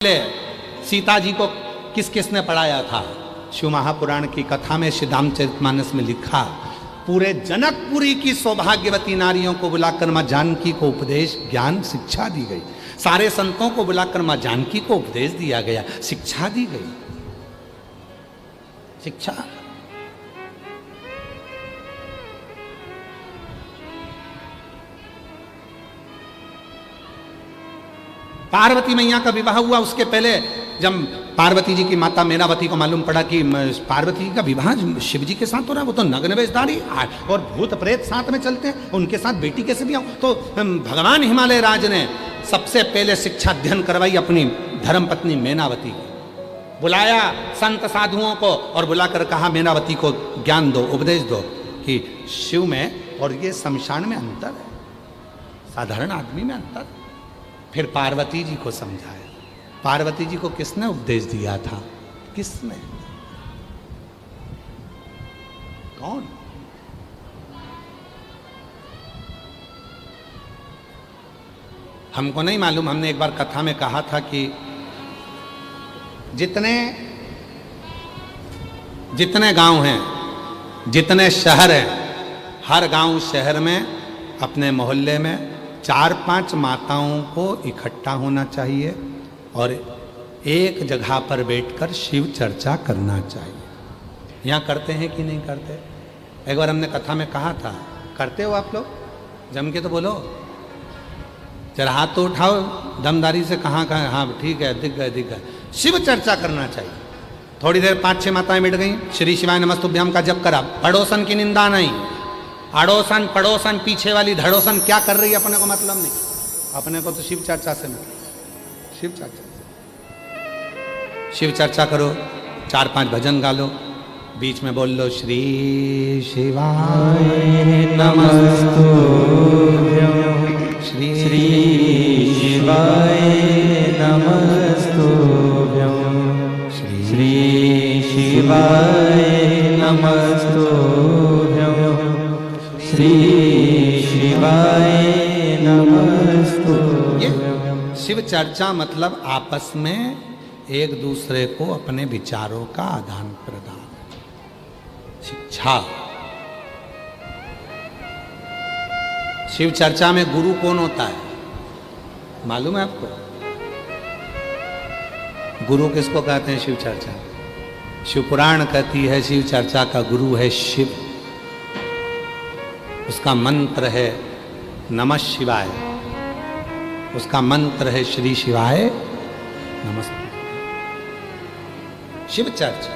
सीता जी को किस किसने पढ़ाया था? शिव महापुराण की कथा में, श्रीरामचरितमानस में लिखा, पूरे जनकपुरी की सौभाग्यवती नारियों को बुलाकर मां जानकी को उपदेश, ज्ञान, शिक्षा दी गई। सारे संतों को बुलाकर मां जानकी को उपदेश दिया गया, शिक्षा दी गई। शिक्षा पार्वती मैया का विवाह हुआ, उसके पहले जब पार्वती जी की माता मेनावती को मालूम पड़ा कि पार्वती जी का विवाह शिव जी के साथ हो रहा है, वो तो नग्न वेशधारी और भूत प्रेत साथ में चलते हैं, उनके साथ बेटी कैसे भी आओ? तो भगवान हिमालय राज ने सबसे पहले शिक्षा अध्ययन करवाई अपनी धर्मपत्नी मेनावती को। बुलाया संत साधुओं को और बुलाकर कहा मेनावती को ज्ञान दो, उपदेश दो कि शिव में और ये शमशान में अंतर है, साधारण आदमी में अंतर। फिर पार्वती जी को समझाया। पार्वती जी को किसने उपदेश दिया था? किसने? कौन? हमको नहीं मालूम। हमने एक बार कथा में कहा था कि जितने गांव हैं, जितने शहर हैं, हर गांव शहर में, अपने मोहल्ले में 4-5 माताओं को इकट्ठा होना चाहिए और एक जगह पर बैठकर शिव चर्चा करना चाहिए। यहाँ करते हैं कि नहीं करते? एक बार हमने कथा में कहा था, करते हो आप लोग? जम के तो बोलो, जरा हाथ तो उठाओ दमदारी से। कहाँ कहाँ? हाँ ठीक है, दिख गए दिख गए। शिव चर्चा करना चाहिए। थोड़ी देर 5-6 माताएं बैठ गई, श्री शिवाय नमस्तुभ्याम का जप करा, पड़ोसन की निंदा नहीं। अड़ोसन पड़ोसन पीछे वाली धड़ोसन क्या कर रही है अपने को मतलब नहीं, अपने को तो शिव चर्चा से मतलब। शिव चर्चा, शिव चर्चा करो, 4-5 भजन गा लो, बीच में बोल लो श्री शिवाय नमस्तुभ्यं, श्री शिवाय नमस्तुभ्यं, श्री शिवाय नमस्तुभ्यं, श्री शिवाय नमस्तुभ्यं। शिव चर्चा मतलब आपस में एक दूसरे को अपने विचारों का आदान प्रदान, शिक्षा। शिव चर्चा में गुरु कौन होता है मालूम है आपको? गुरु किसको कहते हैं शिव चर्चा? शिव पुराण कहती है शिव चर्चा का गुरु है शिव। उसका मंत्र है नमः शिवाय, उसका मंत्र है श्री शिवाय नमस्ते। शिव चर्चा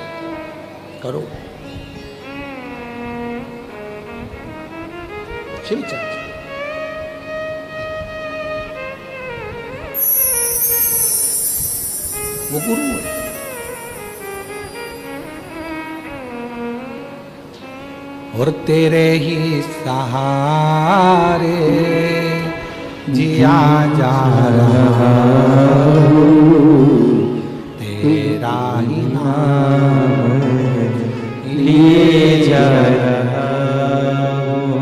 करो, शिव चर्चा। वो गुरु है। और तेरे ही सहारे जिया जा रहा हूँ, तेरा ही नाम लिए जा रहा हूँ,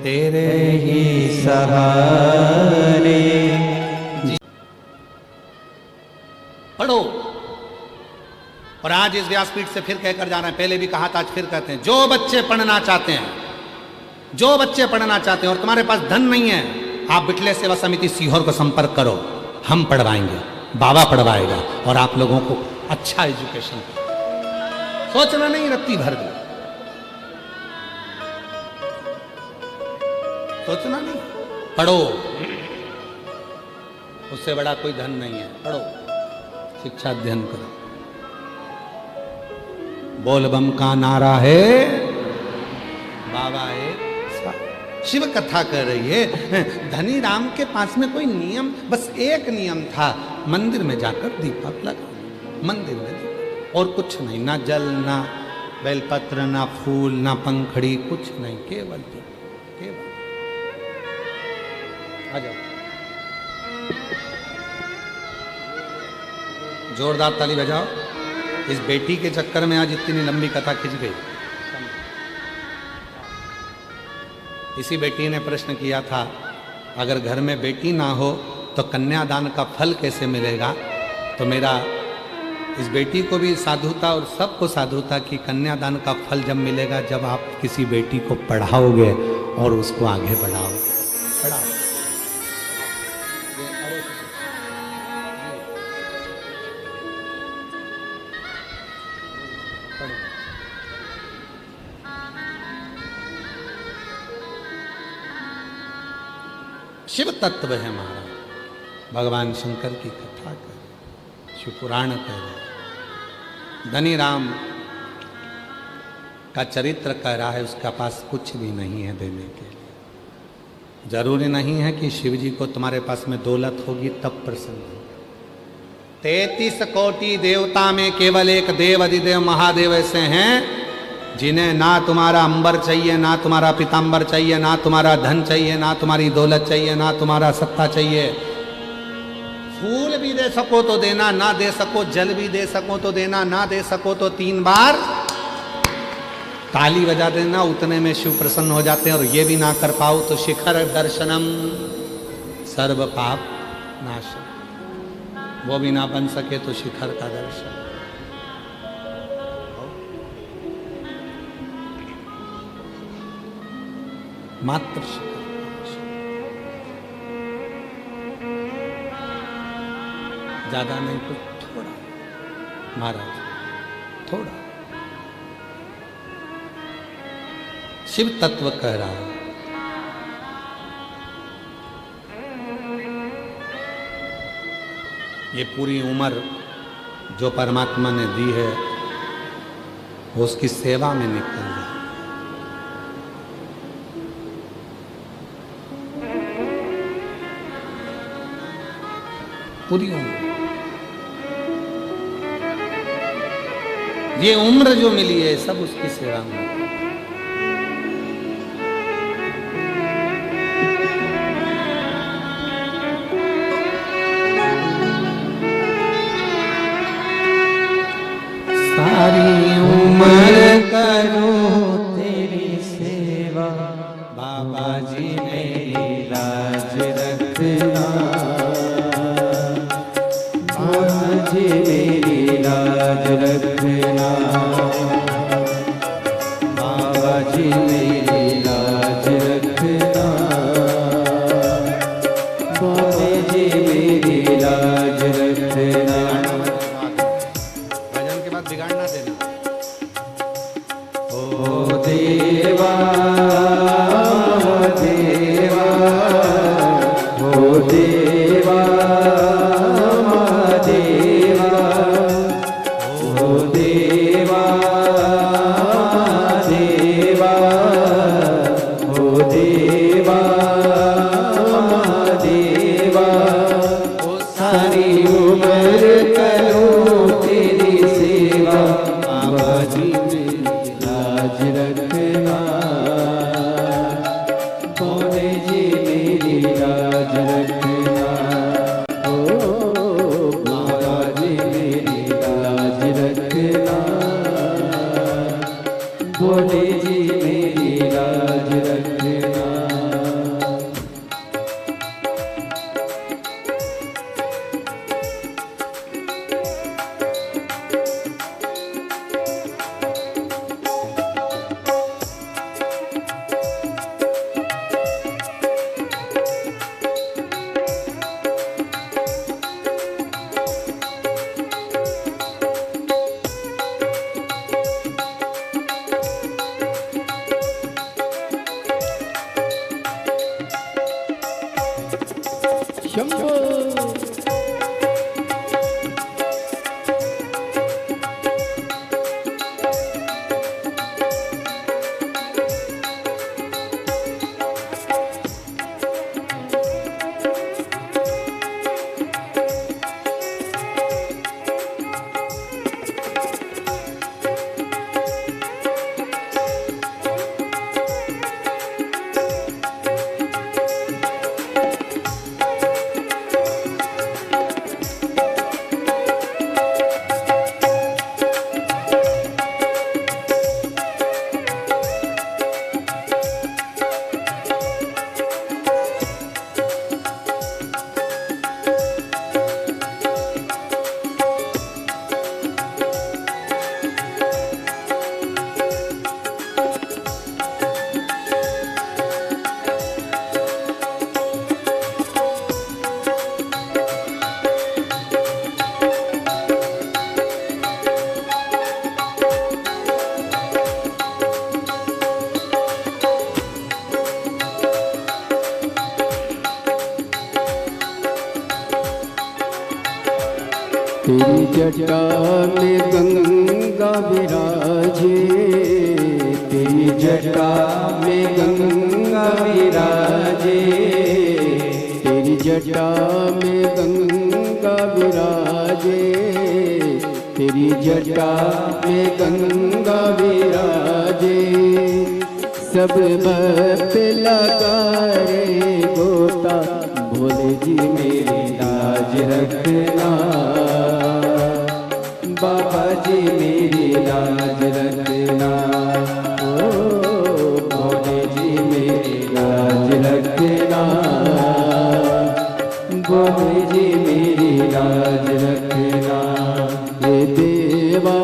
तेरे ही सहारे। पढ़ो। और आज इस व्यासपीठ से फिर कहकर जा रहे हैं, पहले भी कहा था आज फिर कहते हैं, जो बच्चे पढ़ना चाहते हैं, जो बच्चे पढ़ना चाहते हैं और तुम्हारे पास धन नहीं है, आप बिटले सेवा समिति सीहोर को संपर्क करो, हम पढ़वाएंगे, बाबा पढ़वाएगा और आप लोगों को अच्छा एजुकेशन। सोचना नहीं रत्ती भर दो, सोचना नहीं, पढ़ो। उससे बड़ा कोई धन नहीं है, पढ़ो, शिक्षा अध्ययन करो। बोल बम का नारा है, बाबा है, शिव कथा कर रही है। धनी राम के पास में कोई नियम, बस एक नियम था, मंदिर में जाकर दीपक लगा, मंदिर में दीपक, और कुछ नहीं, ना जल, ना बेलपत्र, ना फूल, ना पंखड़ी, कुछ नहीं, केवल दीपक, केवल। आ जाओ, जोरदार ताली बजाओ। इस बेटी के चक्कर में आज इतनी लंबी कथा खिंच गई। इसी बेटी ने प्रश्न किया था, अगर घर में बेटी ना हो तो कन्यादान का फल कैसे मिलेगा? तो मेरा इस बेटी को भी साधुता और सबको साधुता की कन्यादान का फल जब मिलेगा, जब आप किसी बेटी को पढ़ाओगे और उसको आगे बढ़ाओगे। पढ़ाओ। शिव तत्व है महाराज, भगवान शंकर की कथा कर, शिव पुराण कह रहे, धनी राम का चरित्र कह रहा है, उसका पास कुछ भी नहीं है देने के लिए। जरूरी नहीं है कि शिव जी को तुम्हारे पास में दौलत होगी तब प्रसन्न हो। 33 कोटि देवता में केवल एक देव अधिदेव महादेव ऐसे हैं जिन्हें ना तुम्हारा अंबर चाहिए, ना तुम्हारा पीतांबर चाहिए, ना तुम्हारा धन चाहिए, ना तुम्हारी दौलत चाहिए, ना तुम्हारा सत्ता चाहिए। फूल भी दे सको तो देना, ना दे सको जल भी दे सको तो देना, ना दे सको तो 3 बार ताली बजा देना, उतने में शिव प्रसन्न हो जाते हैं। और ये भी ना कर पाओ तो शिखर दर्शनम सर्व पाप नाशम, वो भी ना बन सके तो शिखर का दर्शन। मात्र ज्यादा नहीं, कुछ थोड़ा महाराज, थोड़ा शिव तत्व कह रहा है। ये पूरी उम्र जो परमात्मा ने दी है वो उसकी सेवा में निकल जाए। पूरी उम्र, ये उम्र जो मिली है सब उसकी सेवा में। सारी उम्र करूं तेरी सेवा, बाबा जी मेरी लाज रखना, बाबा जी मेरी लाज रखना, बाबा जी मेरी लाज रखना, बाबा जी मेरी लाज रखना। भजन के बाद बिगाड़ना देना। ओ देवा देवा, ओ देवा देवा, ओ देवा तेरी जटा में गंगा विराजे, तेरी जटा में गंगा विराजे, तेरी जटा में गंगा विराजे, तेरी जटा में गंगा विराजे। सब भक्त लगा रे गोता, भोले जी मेरी लाज रखना, बाबा जी मेरी लाज रखना, ओ भोले जी मेरी लाज रखना, भोले जी मेरी लाज रखना। हे देवा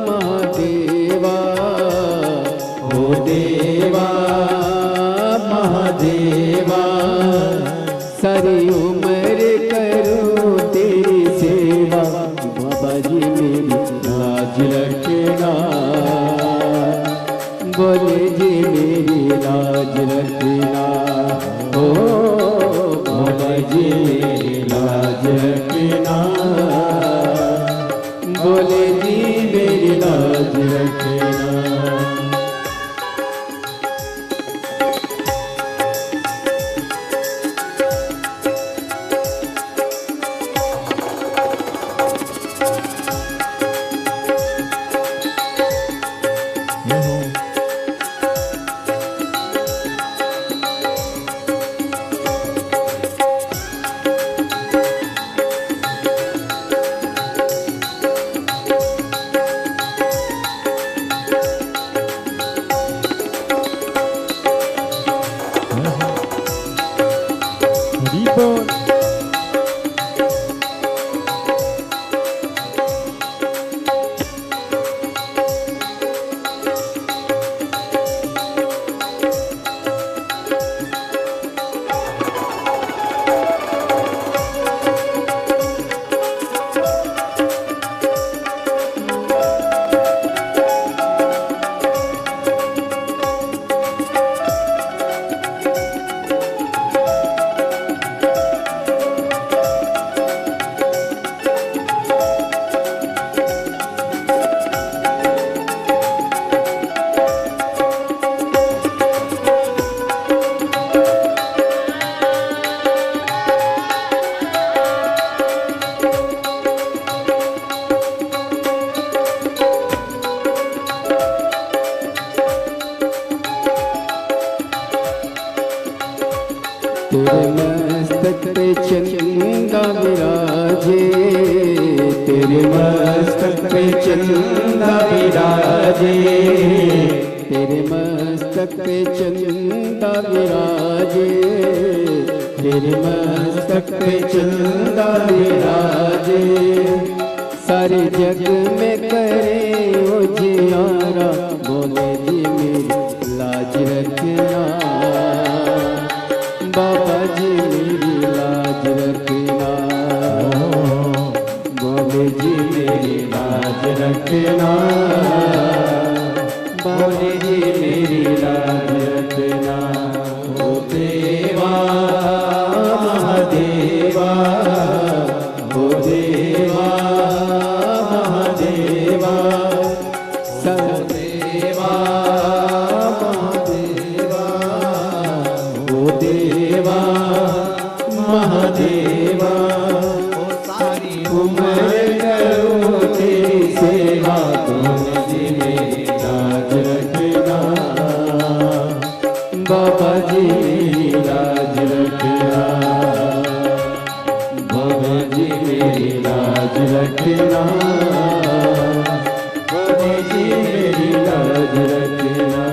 महादेवा, ओ देवा महादेवा, सारी उम्र करूं तेरी सेवा, बाबा जी मेरी लाज रखना, भोले जी मेरी लाज रखना, ओ भोले जी मेरी लाज रखना, भोले जी मेरी लाज रखना। तेरे मस्तक पे चंदा विराजे, तेरे मस्तक पे चंदा विराजे, तेरे मस्तक पे चंदा विराजे, तेरे मस्तक पे चंदा विराजे। सारे जग में करे उजियारा, भोले जी मेरी लाज रखना, बाबा जी मेरी लाज रखना, भोले जी मेरी लाज रखना, भोले जी मेरी लाज रखना। ओ देवा महादेवा, ओ देवा महादेवा, सर्वदेवा महादेवा, ओ देवा महादेवा, सारी उम्र करूं तेरी सेवा, भोले जी मेरी लाज रखना, बाबा जी मेरी लाज रखना, भोले जी मेरी लाज रखना, भोले जी मेरी लाज रखना।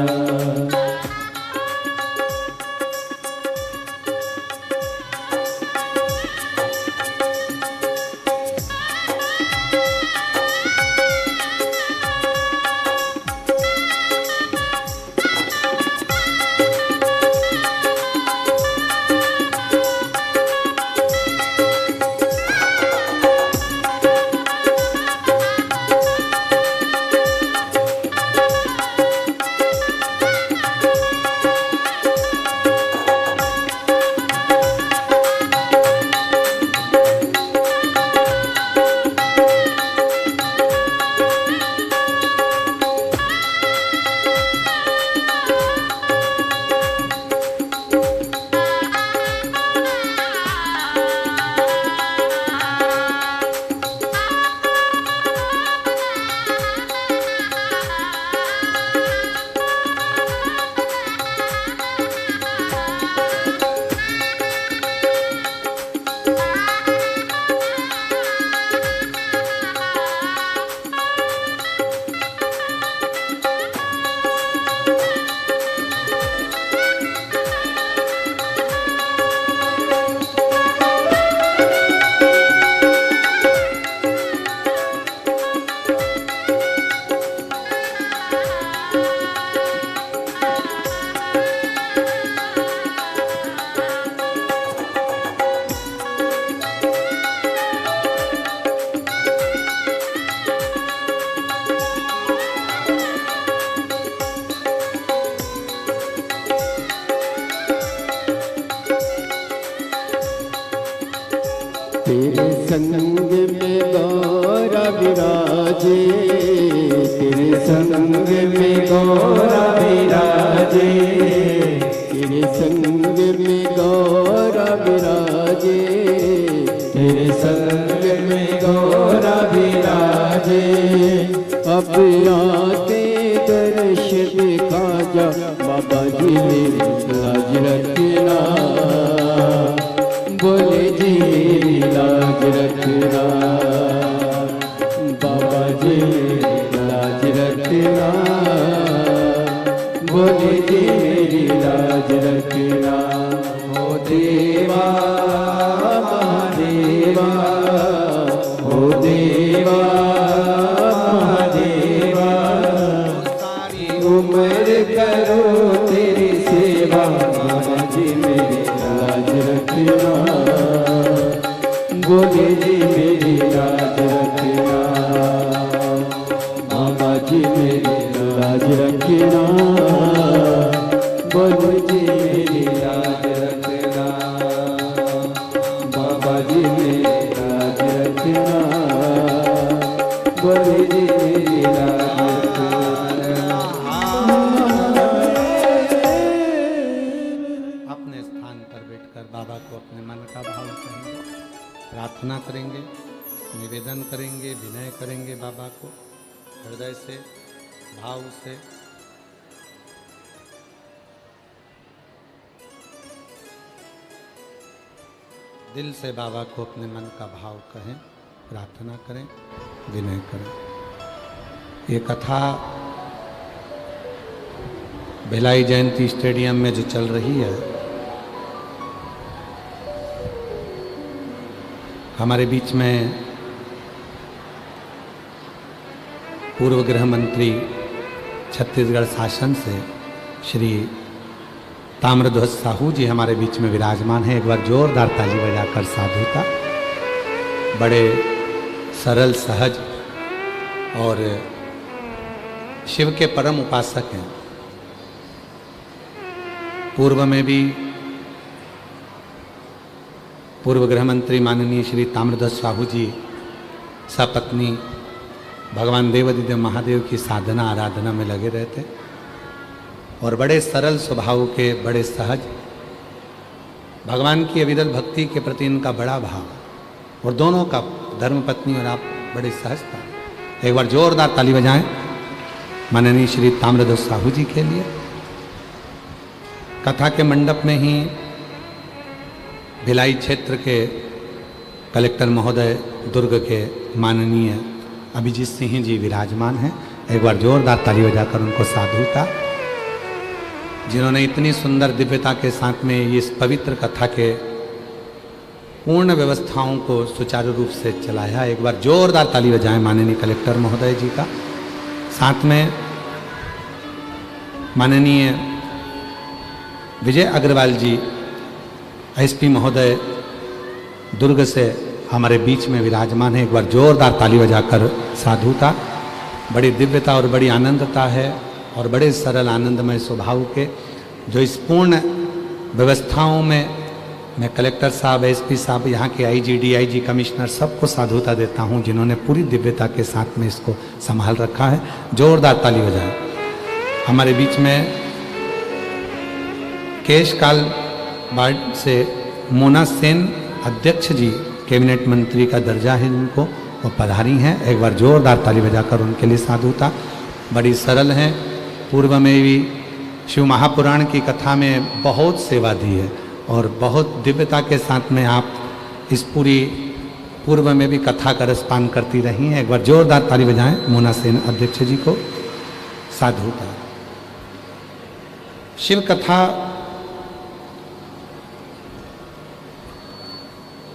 गौरा विराजे, तेरे संग में गौरा विराजे, तेरे संग में गौरा विराजे, तेरे संग में गौरा विराजे। अब आते दर्श दिखा जा बाबा जी मेरी लाज रखना, बोले जी मेरी लाज रखना, बाबा जी मेरी लाज रखना, बोले जी मेरी लाज रखना। ओ देवा महादेवा, ओ देवा महादेवा, सारी उम्र करो तेरी सेवा, बाबा जी मेरी लाज रखना, बोले जी मेरी लाज रखना, बाबा जी मेरी लाज रखना, बोले जी मेरी लाज रखना, बाबा जी मेरी लाज रखना, बोले जी मेरी लाज रखना। अपने स्थान पर बैठकर बाबा को अपने मन का भाव कहेंगे, प्रार्थना करेंगे, निवेदन करेंगे, विनय करेंगे बाबा को हृदय से, भाव से। दिल से बाबा को अपने मन का भाव कहें, प्रार्थना करें, विनय करें। ये कथा भिलाई जयंती स्टेडियम में जो चल रही है, हमारे बीच में पूर्व गृह मंत्री छत्तीसगढ़ शासन से श्री ताम्रध्वज साहू जी हमारे बीच में विराजमान हैं। एक बार जोरदार ताली बजाकर साधुता। बड़े सरल, सहज और शिव के परम उपासक हैं। पूर्व में भी पूर्व गृह मंत्री माननीय श्री ताम्रध्वज साहू जी सपत्नी भगवान देवादिदेव महादेव की साधना आराधना में लगे रहते और बड़े सरल स्वभाव के, बड़े सहज, भगवान की अविरल भक्ति के प्रति इनका बड़ा भाव, और दोनों का धर्मपत्नी और आप बड़े सहजता। एक बार जोरदार ताली बजाएं माननीय श्री ताम्रध्वज साहू जी के लिए। कथा के मंडप में ही भिलाई क्षेत्र के कलेक्टर महोदय दुर्ग के माननीय अभिजीत सिंह जी विराजमान हैं। एक बार जोरदार ताली बजाकर उनको साधुता, जिन्होंने इतनी सुंदर दिव्यता के साथ में इस पवित्र कथा के पूर्ण व्यवस्थाओं को सुचारू रूप से चलाया। एक बार जोरदार ताली बजाएं माननीय कलेक्टर महोदय जी का। साथ में माननीय विजय अग्रवाल जी एसपी महोदय दुर्ग से हमारे बीच में विराजमान है। एक बार जोरदार ताली बजाकर साधुता। बड़ी दिव्यता और बड़ी आनंदता है और बड़े सरल आनंदमय स्वभाव के, जो इस पूर्ण व्यवस्थाओं में मैं कलेक्टर साहब, एसपी साहब, यहाँ के आईजी, डीआईजी, कमिश्नर सबको साधुता देता हूँ, जिन्होंने पूरी दिव्यता के साथ में इसको संभाल रखा है। जोरदार ताली बजाएं। हमारे बीच में केशकाल वार्ड से मोना सेन अध्यक्ष जी, कैबिनेट मंत्री का दर्जा है उनको, वो पधारी हैं। एक बार जोरदार ताली बजाकर उनके लिए साधुता। बड़ी सरल हैं। पूर्व में भी शिव महापुराण की कथा में बहुत सेवा दी है और बहुत दिव्यता के साथ में आप इस पूरी पूर्व में भी कथा का रसपान करती रही हैं। एक बार जोरदार ताली बजाएं मोना सेन अध्यक्ष जी को साधुता। शिव कथा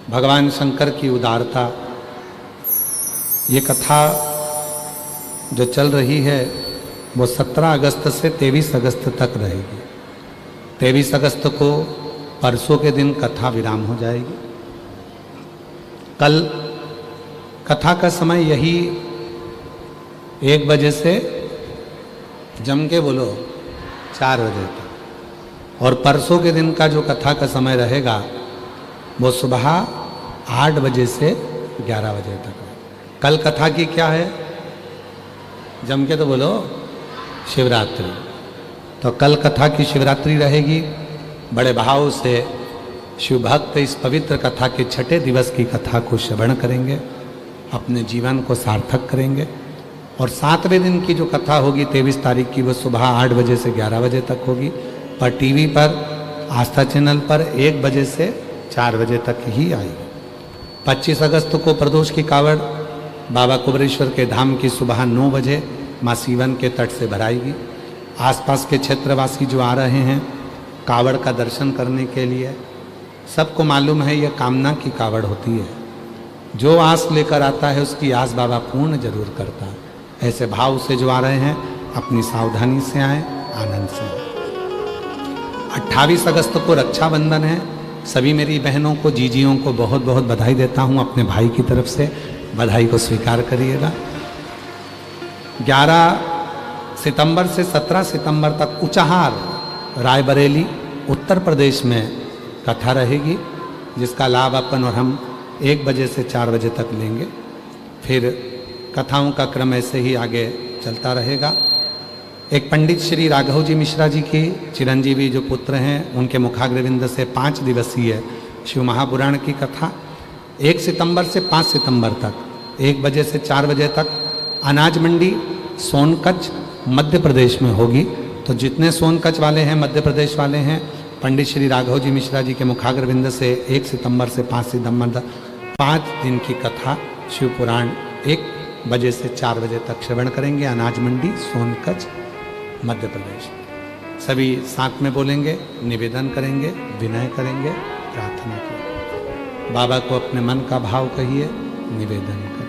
भगवान शंकर की उदारता, ये कथा जो चल रही है वो 17 अगस्त से 23 अगस्त तक रहेगी। 23 अगस्त को परसों के दिन कथा विराम हो जाएगी। कल कथा का समय यही 1 बजे से जम के बोलो 4 बजे तक, और परसों के दिन का जो कथा का समय रहेगा वो सुबह 8 बजे से 11 बजे तक। कल कथा की क्या है, जम के तो बोलो, शिवरात्रि। तो कल कथा की शिवरात्रि रहेगी। बड़े भाव से शिव भक्त इस पवित्र कथा के छठे दिवस की कथा को श्रवण करेंगे, अपने जीवन को सार्थक करेंगे। और 7वें दिन की जो कथा होगी 23 तारीख की, वो सुबह 8 बजे से 11 बजे तक होगी, पर टीवी पर आस्था चैनल पर 1 बजे से 4 बजे तक ही आएगी। 25 अगस्त को प्रदोष की कावड़ बाबा कुबरेश्वर के धाम की सुबह 9 बजे माँ सीवन के तट से भराएगी। आसपास के क्षेत्रवासी जो आ रहे हैं कावड़ का दर्शन करने के लिए, सबको मालूम है यह कामना की कावड़ होती है। जो आस लेकर आता है उसकी आस बाबा पूर्ण जरूर करता है। ऐसे भाव से जो आ रहे हैं अपनी सावधानी से आए, आनंद से आए। 28 अगस्त को रक्षाबंधन है। सभी मेरी बहनों को, जीजियों को बहुत बहुत बधाई देता हूँ अपने भाई की तरफ से, बधाई को स्वीकार करिएगा। 11 सितंबर से 17 सितंबर तक उचाहार रायबरेली उत्तर प्रदेश में कथा रहेगी, जिसका लाभ अपन और हम 1 बजे से 4 बजे तक लेंगे। फिर कथाओं का क्रम ऐसे ही आगे चलता रहेगा। एक पंडित श्री राघव जी मिश्रा जी की चिरंजीवी जो पुत्र हैं, उनके मुखाग्रविंद से 5 दिवसीय शिव महापुराण की कथा 1 सितंबर से 5 सितंबर तक 1 बजे से 4 बजे तक अनाज मंडी सोनकच्छ मध्य प्रदेश में होगी। तो जितने सोनकच्छ वाले हैं, मध्य प्रदेश वाले हैं, पंडित श्री राघव जी मिश्रा जी के मुखाग्रविंद से 1 सितंबर से 5 सितंबर तक 5 दिन की कथा शिव पुराण 1 बजे से 4 बजे तक श्रवण करेंगे। अनाज मंडी सोनकच्छ मध्य प्रदेश। सभी साथ में बोलेंगे, निवेदन करेंगे, विनय करेंगे, प्रार्थना करेंगे। बाबा को अपने मन का भाव कहिए, निवेदन करिए।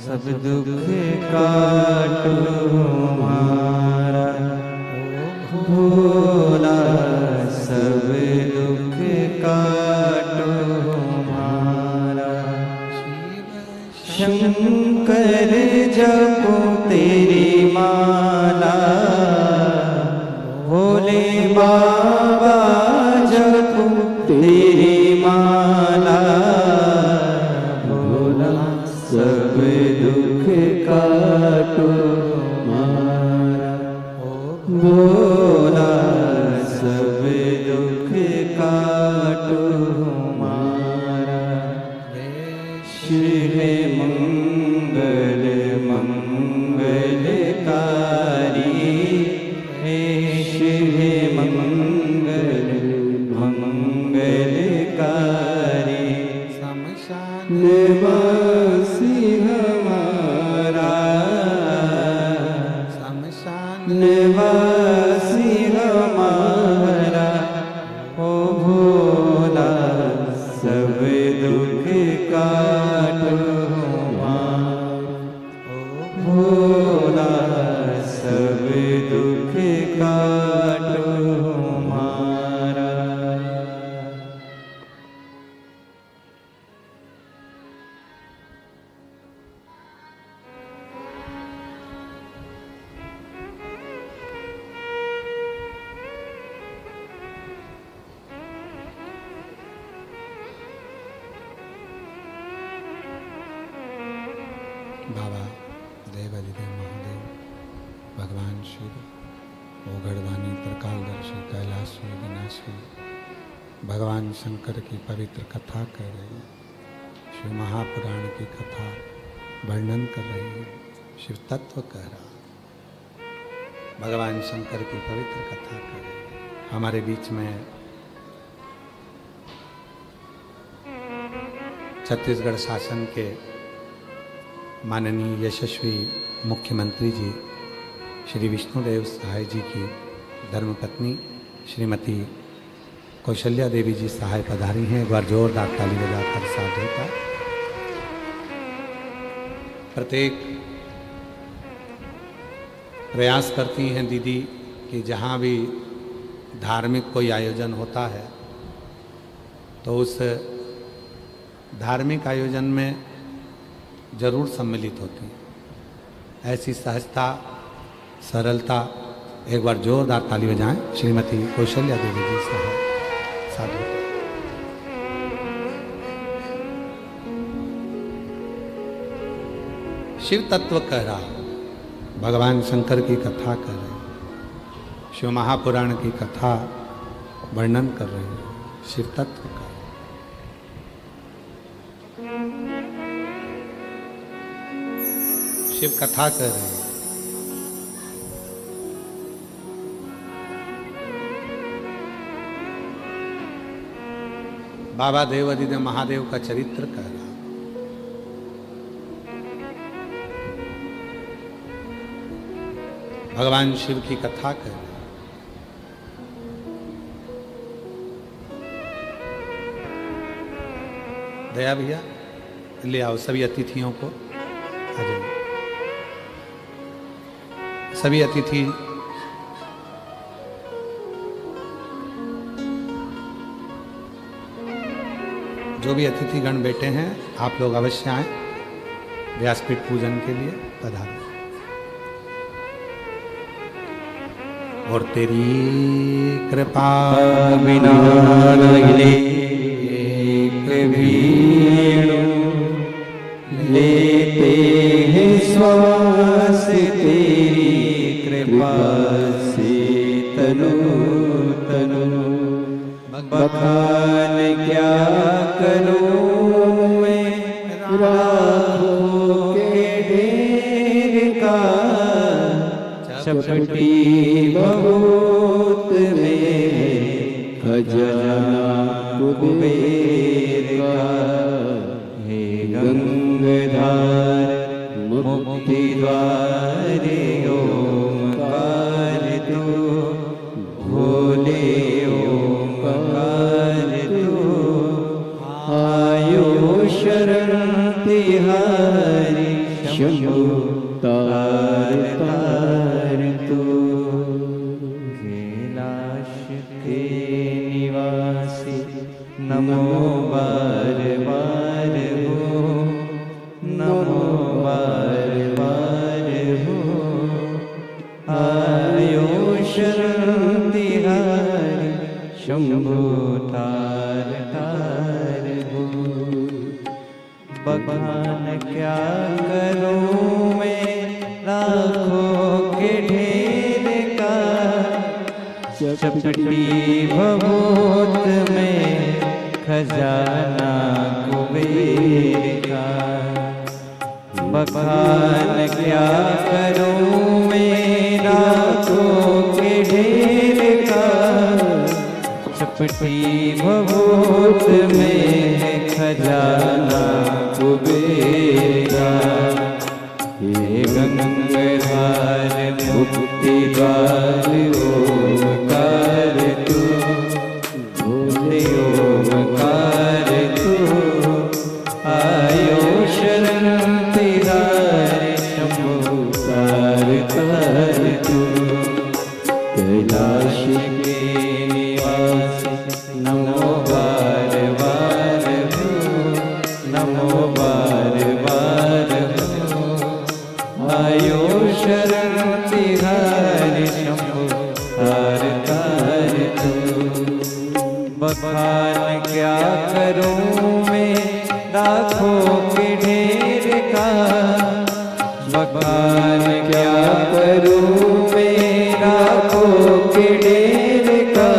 सब दुख काटो हमारा भोला, सब दुख काटो हमारा। शंकर जपो तेरी माला, भोले बाबा जपो तेरी माला, भोला सब दुख काटो हमारा, भोला सब बाबा देवाधिदेव महादेव भगवान शिव ओगड़वानी त्रिकालदर्शी कैलाशी विनाशी भगवान शंकर की पवित्र कथा कर रही है, शिव महापुराण की कथा वर्णन कर रही है, शिव तत्व कह रहा, भगवान शंकर की पवित्र कथा कर रही है। हमारे बीच में छत्तीसगढ़ शासन के माननीय यशस्वी मुख्यमंत्री जी श्री विष्णुदेव सहाय जी की धर्मपत्नी श्रीमती कौशल्या देवी जी सहाय पधारी हैं। एक बार जोरदार ताली बजाकर साधु का। प्रत्येक प्रयास करती हैं दीदी कि जहाँ भी धार्मिक कोई आयोजन होता है तो उस धार्मिक आयोजन में जरूर सम्मिलित होती हैं। ऐसी सहजता सरलता, एक बार जोरदार ताली बजाएं श्रीमती कौशल्या देवी जी सहाय साधु। शिव तत्व कह रहा, भगवान शंकर की कथा कर रहे, शिव महापुराण की कथा वर्णन कर रहे हैं, शिव तत्व का। शिव कथा कर रहे हैं। बाबा देवाधिदेव महादेव का चरित्र कह रहा, भगवान शिव की कथा कह रहा। दया भैया ले आओ सभी अतिथियों को, आ जाइए। सभी अतिथि जो भी अतिथिगण बैठे हैं आप लोग अवश्य आएं व्यासपीठ पूजन के लिए पधारें। और तेरी कृपा बिना नहीं एक भी लेते हैं श्वास तेरी कृपा से तनु तनु बखान क्या करूं मैं राहों के ढेर का चपटी बहुत में खजाना कुबेर का हे गंगाधार मुक्ति द्वार ओंकार तू भोले ओंकार तू आयो शरण तिहारी शंभु तार तार तू कैलाश के निवासी नमो बार बार हो नमो बार बार हो आयो शरण तिहारी शंभु तार तार हो बखान क्या करूं मैं लाखों के ढेर का चपटी भभूत में खजाना कुबेर का बखान क्या करूं मैं लाखों के ढेर का चपटी भभूत में खजाना कुबेर का हे गंगाधार मुक्ति द्वार ओंकार तू भोले ओंकार तू आयो शरण तिहारी शंभु तार तार तू कैलाश के निवासी नमो बार बार हो नमो बार बार हो आयो शरण तिहारी शंभु तार तार तू बखान क्या करूं मैं लाखों के ढेर का हार क्या करूं मेरा खो के डेर का,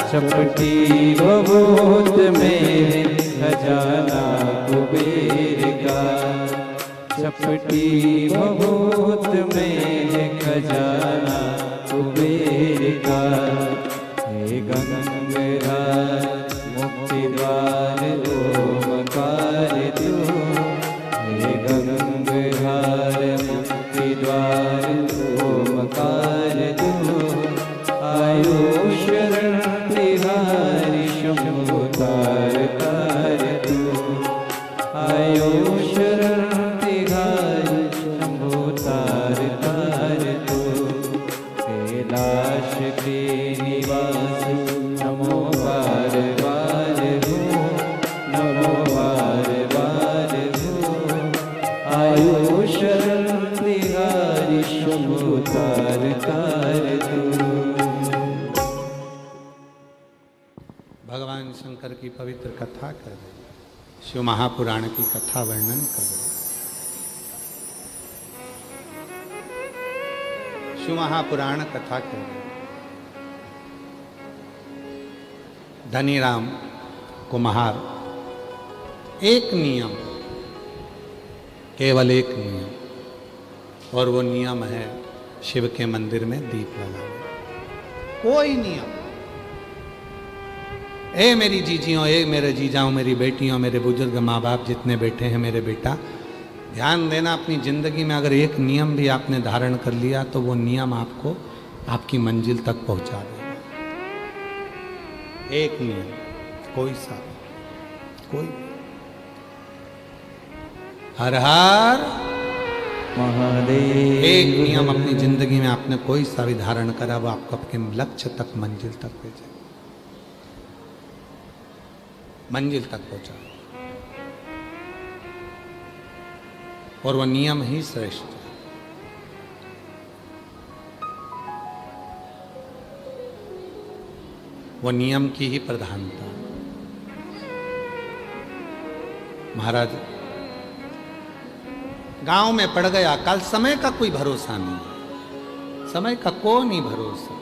चपटी बहुत मेरे खजाना कुबेर का, चपटी बहुत मेरे खजाना कुबेर का। हे गंगराज मुक्ति द्वार ओमकार तू, हे गंगहार मुक्ति द्वार ओमकार तू, आयो शरण तिहारी शंभु तार तार तू, आयो शरण तिहारी शंभु तार तार तू। कैलाश के निवास नमो बार बार हो, नमो बार बार हो, आयो शरण तिहारी शंभु तार तार तू। भगवान शंकर की पवित्र कथा कर रहे, शिव महापुराण की कथा वर्णन कर रहे। शिव महापुराण कथा कर रहे। धनीराम कुम्हार एक नियम, केवल एक नियम, और वो नियम है शिव के मंदिर में दीप लगाना। कोई नियम, ए मेरी जीजियों, ए मेरे जीजाओं, मेरी बेटियों, मेरे बुजुर्ग माँ बाप जितने बैठे हैं, मेरे बेटा ध्यान देना, अपनी ज़िंदगी में अगर एक नियम भी आपने धारण कर लिया तो वो नियम आपको आपकी मंजिल तक पहुंचा देगा। एक नियम, कोई सा, कोई। हर हर महादेव। एक नियम अपनी जिंदगी में आपने कोई सा भी धारण करा, वो आपको आपके लक्ष्य तक, मंजिल तक भेजे, मंजिल तक पहुंचा। और वह नियम ही श्रेष्ठ है। वो नियम की ही प्रधानता। महाराज गांव में पड़ गया, कल समय का कोई भरोसा नहीं, समय का कोई नहीं भरोसा,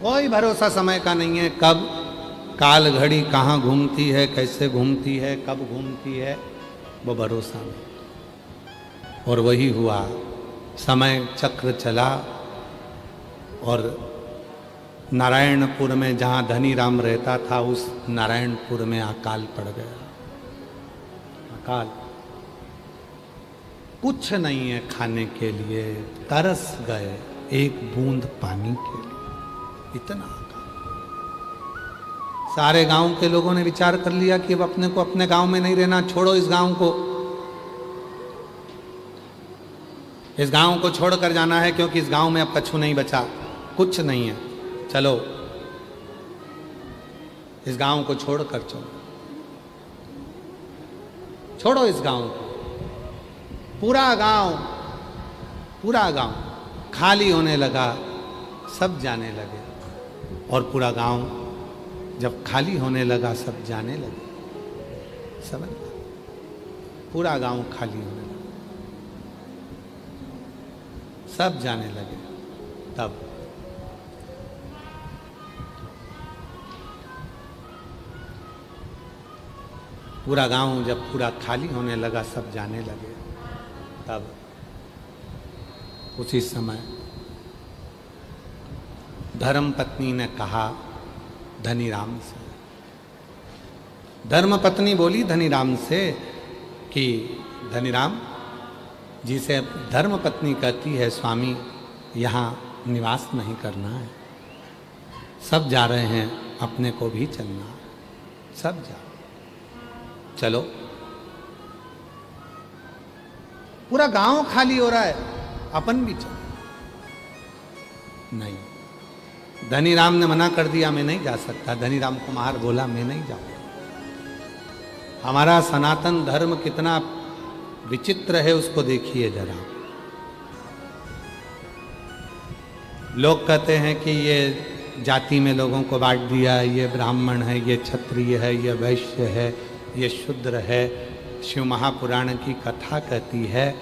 कोई भरोसा समय का नहीं है। कब काल घड़ी कहाँ घूमती है, कैसे घूमती है, कब घूमती है, वो भरोसा नहीं। और वही हुआ, समय चक्र चला और नारायणपुर में जहाँ धनीराम रहता था, उस नारायणपुर में अकाल पड़ गया। अकाल, कुछ नहीं है खाने के लिए, तरस गए एक बूंद पानी के लिए, इतना अकाल। सारे गांव के लोगों ने विचार कर लिया कि अब अपने को अपने गांव में नहीं रहना, छोड़ो इस गांव को, इस गांव को छोड़कर जाना है, क्योंकि इस गांव में अब कछु नहीं बचा, कुछ नहीं है, चलो इस गांव को छोड़कर चलो, छोड़ो इस गांव को। पूरा गांव खाली होने लगा, सब जाने लगे। और पूरा गांव जब खाली होने लगा, सब जाने लगे, समझ, पूरा गांव खाली होने लगा, सब जाने लगे। तब पूरा गांव जब पूरा खाली होने लगा, सब जाने लगे, तब उसी समय धर्मपत्नी ने कहा धनीराम से, धर्मपत्नी बोली धनीराम से कि धनीराम जी से धर्मपत्नी कहती है, स्वामी यहाँ निवास नहीं करना है, सब जा रहे हैं, अपने को भी चलना है, सब जा, चलो। पूरा गांव खाली हो रहा है, अपन भी चलो। नहीं, धनीराम ने मना कर दिया, मैं नहीं जा सकता। धनीराम कुम्हार बोला, मैं नहीं जाऊंगा। हमारा सनातन धर्म कितना विचित्र है, उसको देखिए जरा। लोग कहते हैं कि ये जाति में लोगों को बांट दिया, ये ब्राह्मण है, ये क्षत्रिय है, ये वैश्य है, ये शूद्र है, शिव महापुराण की कथा कहती है,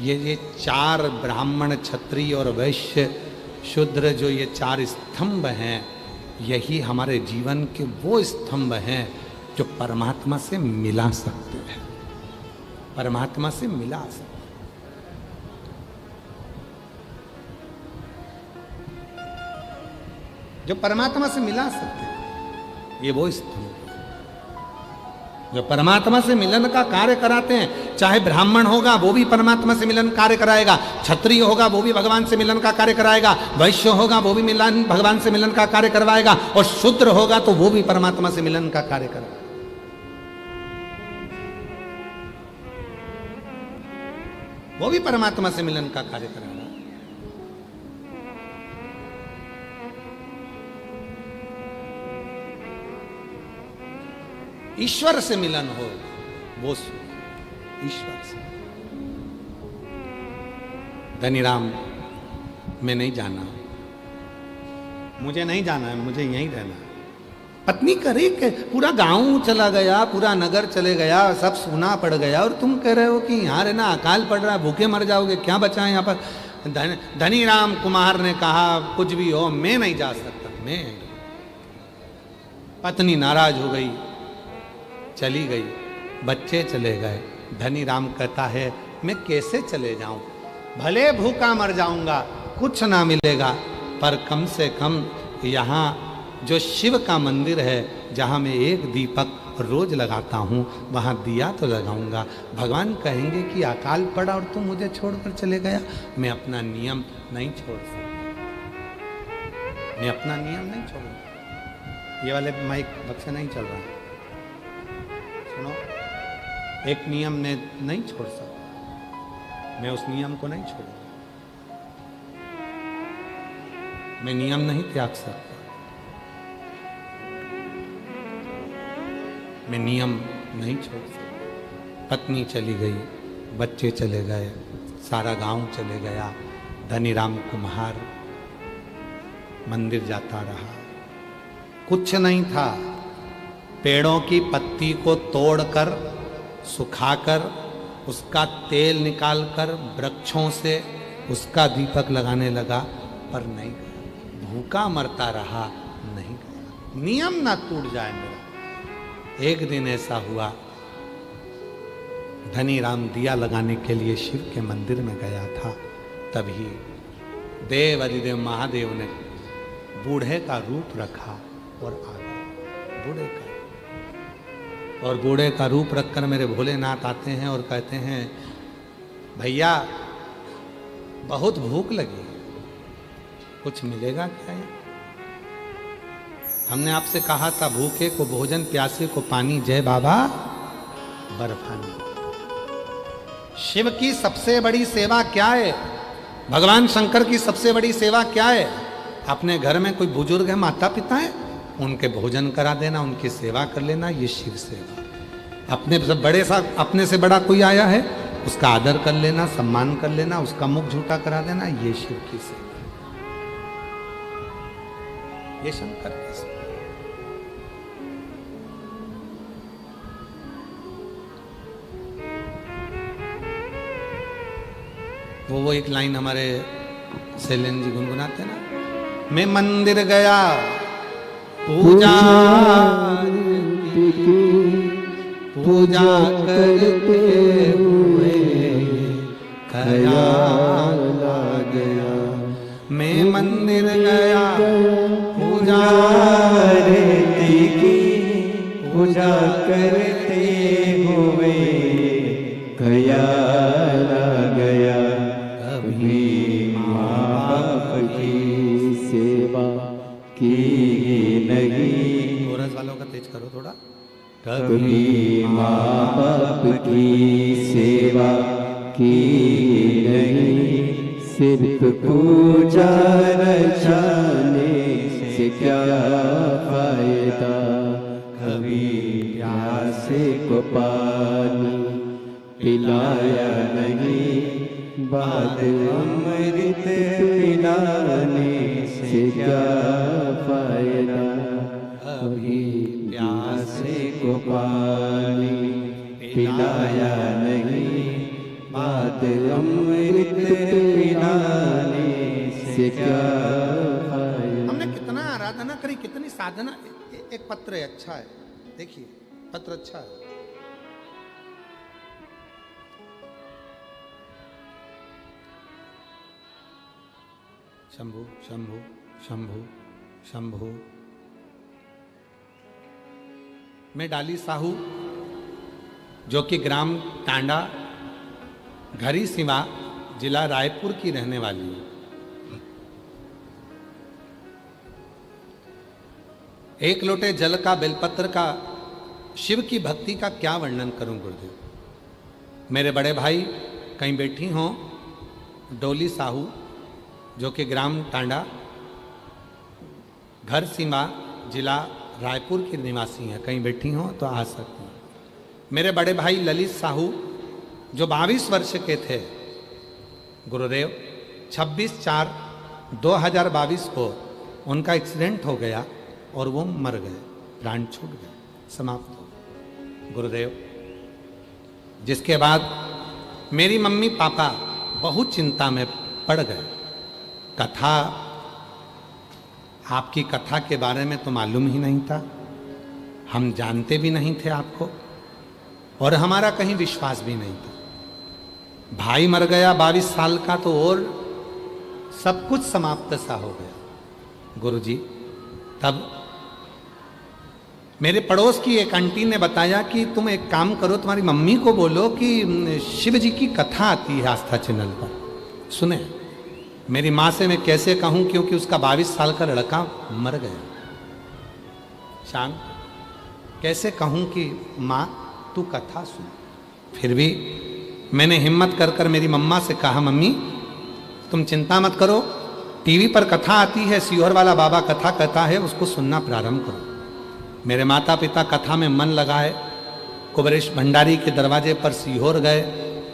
ये चार ब्राह्मण, क्षत्रिय और वैश्य शूद्र, जो ये चार स्तंभ हैं, यही हमारे जीवन के वो स्तंभ हैं जो परमात्मा से मिला सकते हैं, परमात्मा से मिला सकते हैं। जो परमात्मा से मिला सकते हैं, ये वो स्तंभ जो परमात्मा से मिलन का कार्य कराते हैं। चाहे ब्राह्मण होगा वो भी परमात्मा से मिलन कार्य कराएगा, क्षत्रिय होगा वो भी भगवान से मिलन का कार्य कराएगा, वैश्य होगा वो भी मिलन भगवान से मिलन का कार्य करवाएगा, और शूद्र होगा तो वो भी परमात्मा से मिलन का कार्य कराएगा। वो भी परमात्मा से मिलन का कार्य कराएगा। ईश्वर से मिलन हो वो ईश्वर से। धनीराम मैं नहीं जाना, मुझे नहीं जाना है, मुझे यहीं रहना है। पत्नी करे कि पूरा गांव चला गया, पूरा नगर चले गया, सब सूना पड़ गया, और तुम कह रहे हो कि यहाँ रहना, अकाल पड़ रहा है, भूखे मर जाओगे, क्या बचा है यहाँ पर। धनीराम कुमार ने कहा कुछ भी हो मैं नहीं जा सकता, मैं। पत्नी नाराज हो गई, चली गई, बच्चे चले गए। धनीराम कहता है मैं कैसे चले जाऊं, भले भूखा मर जाऊंगा, कुछ ना मिलेगा, पर कम से कम यहाँ जो शिव का मंदिर है, जहाँ मैं एक दीपक रोज लगाता हूँ, वहाँ दिया तो लगाऊंगा। भगवान कहेंगे कि अकाल पड़ा और तुम मुझे छोड़कर चले गया। मैं अपना नियम नहीं छोड़ सकता, मैं अपना नियम नहीं छोड़ूंगा। ये वाले माइक बक्से नहीं चल रहा, सुनो, एक नियम में नहीं छोड़ सकता, मैं उस नियम को नहीं छोड़ूंगा, मैं नियम नहीं त्याग सकता, मैं नियम नहीं छोड़ सकता। पत्नी चली गई, बच्चे चले गए, सारा गांव चले गया। धनीराम कुम्हार मंदिर जाता रहा, कुछ नहीं था। पेड़ों की पत्ती को तोड़कर, सुखाकर, उसका तेल निकालकर वृक्षों से उसका दीपक लगाने लगा, पर नहीं गया। भूखा मरता रहा, नहीं गया। नियम ना टूट जाए मेरा। एक दिन ऐसा हुआ, धनीराम दिया लगाने के लिए शिव के मंदिर में गया था, तभी देव अधिदेव महादेव ने बूढ़े का रूप रखा और आ गए। बूढ़े का, और बूढ़े का रूप रखकर मेरे भोलेनाथ आते हैं और कहते हैं भैया बहुत भूख लगी है, कुछ मिलेगा क्या? हमने आपसे कहा था भूखे को भोजन, प्यासे को पानी, जय बाबा बर्फानी। शिव की सबसे बड़ी सेवा क्या है? भगवान शंकर की सबसे बड़ी सेवा क्या है? अपने घर में कोई बुजुर्ग है, माता पिता है, उनके भोजन करा देना, उनकी सेवा कर लेना, ये शिव सेवा। अपने से बड़े सा, अपने से बड़ा कोई आया है उसका आदर कर लेना, सम्मान कर लेना, उसका मुख झूठा करा देना, ये शिव की सेवा, ये शंकर की सेवा। वो एक लाइन हमारे शैलेन जी गुनगुनाते ना, मैं मंदिर गया पूजा पूजा करते हुए ख्याल आ गया। मैं मंदिर गया पूजा करती की, पूजा करते हुए ख्याल आ गया। कभी माँ बाप की सेवा की नहीं। कोरस वालों का तेज करो थोड़ा। कभी माँ बाप की सेवा की नहीं, सिर्फ पूजा रचाने से क्या फायदा। कभी प्यासे को पानी पिलाया नहीं, बाद अमृत पिलाने से क्या फायदा। कभी प्यासे को पानी पिलाया नहीं, बात अमृत पिलाने से क्या फायदा। हमने कितना आराधना करी, कितनी साधना। एक पत्र है, अच्छा है, देखिए पत्र अच्छा है। शंभु शंभु शंभु शंभु। मैं डाली साहू, जो कि ग्राम टांडा, घरी सिवा, जिला रायपुर की रहने वाली हूं। एक लोटे जल का, बेलपत्र का, शिव की भक्ति का क्या वर्णन करूं गुरुदेव। मेरे बड़े भाई कहीं बैठी हों, डोली साहू, जो कि ग्राम टांडा, घर सीमा, जिला रायपुर की निवासी हैं, कहीं बैठी हों तो आ सकती हैं। मेरे बड़े भाई ललित साहू, जो 22 वर्ष के थे गुरुदेव, 26/4/2022 को उनका एक्सीडेंट हो गया और वो मर गए, प्राण छूट गए, समाप्त हो गए गुरुदेव। जिसके बाद मेरी मम्मी पापा बहुत चिंता में पड़ गए। कथा, आपकी कथा के बारे में तो मालूम ही नहीं था, हम जानते भी नहीं थे आपको, और हमारा कहीं विश्वास भी नहीं था। भाई मर गया 22 साल का, तो और सब कुछ समाप्त सा हो गया गुरुजी। तब मेरे पड़ोस की एक आंटी ने बताया कि तुम एक काम करो, तुम्हारी मम्मी को बोलो कि शिव जी की कथा आती है आस्था चैनल पर, सुने। मेरी माँ से मैं कैसे कहूँ, क्योंकि उसका 22 साल का लड़का मर गया। शांत, कैसे कहूँ कि माँ तू कथा सुन। फिर भी मैंने हिम्मत कर मेरी मम्मा से कहा, मम्मी तुम चिंता मत करो, टीवी पर कथा आती है, सीहोर वाला बाबा कथा कहता है, उसको सुनना प्रारंभ करो। मेरे माता पिता कथा में मन लगाए, कुबरेश भंडारी के दरवाजे पर सीहोर गए,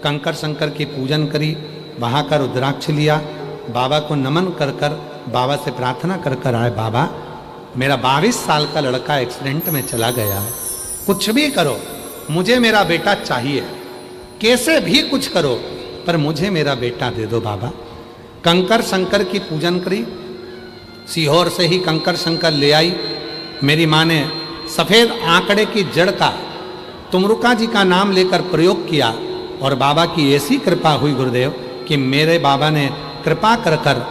कंकर शंकर की पूजन करी, वहाँ का रुद्राक्ष लिया, बाबा को नमन कर बाबा से प्रार्थना कर आए, बाबा मेरा 22 साल का लड़का एक्सीडेंट में चला गया है, कुछ भी करो मुझे मेरा बेटा चाहिए, कैसे भी कुछ करो पर मुझे मेरा बेटा दे दो बाबा। कंकर शंकर की पूजन करी, सीहोर से ही कंकर शंकर ले आई। मेरी माँ ने सफ़ेद आंकड़े की जड़ का तुमरुका जी का नाम लेकर प्रयोग किया, और बाबा की ऐसी कृपा हुई गुरुदेव कि मेरे बाबा ने कृपा कर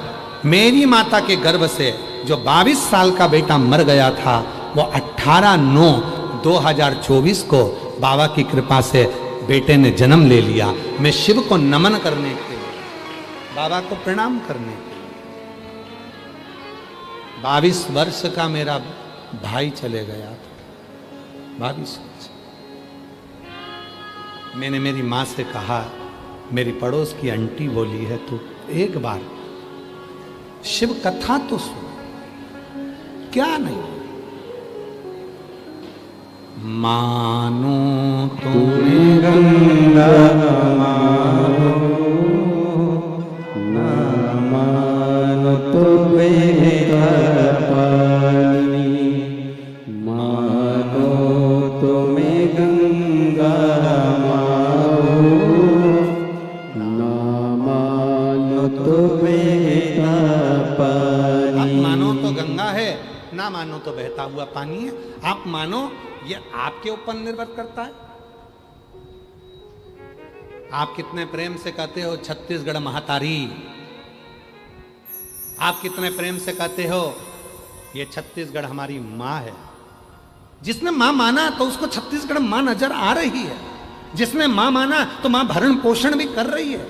मेरी माता के गर्भ से जो 22 साल का बेटा मर गया था, वो 18/9/2024 को बाबा की कृपा से बेटे ने जन्म ले लिया। मैं शिव को नमन करने के लिए, बाबा को प्रणाम करने के लिए, 22 वर्ष का मेरा भाई चले गया था, 22 वर्ष। मैंने मेरी माँ से कहा, मेरी पड़ोस की आंटी बोली है, तू एक बार शिव कथा तो सुन, क्या नहीं। मानो तुम्हें गंगा मानो, ना मानो तो बेटा पानी, मानो तुम्हें गंगा मानो, ना मानो तो बेटा पानी। आप मानो तो गंगा है, ना मानो तो बहता हुआ पानी है। आप मानो, ये आपके ऊपर निर्भर करता है। आप कितने प्रेम से कहते हो छत्तीसगढ़ महातारी, आप कितने प्रेम से कहते हो ये छत्तीसगढ़ हमारी माँ है। जिसने माँ माना तो उसको छत्तीसगढ़ माँ नजर आ रही है, जिसने माँ माना तो माँ भरण पोषण भी कर रही है।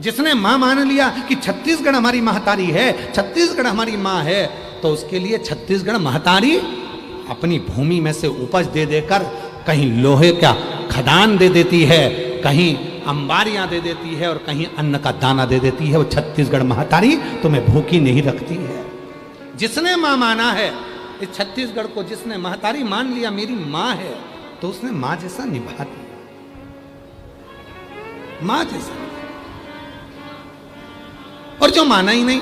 जिसने माँ मान लिया कि छत्तीसगढ़ हमारी महतारी है, छत्तीसगढ़ हमारी माँ है, तो उसके लिए छत्तीसगढ़ महतारी अपनी भूमि में से उपज दे देकर कहीं लोहे का खदान दे देती है, कहीं अंबारियां दे देती है, और कहीं अन्न का दाना दे देती है। वो छत्तीसगढ़ महतारी तुम्हें भूखी नहीं रखती है। जिसने माँ माना है इस छत्तीसगढ़ को, जिसने महतारी मान लिया मेरी माँ है, तो उसने माँ जैसा निभा दिया, माँ जैसा। और जो माना ही नहीं,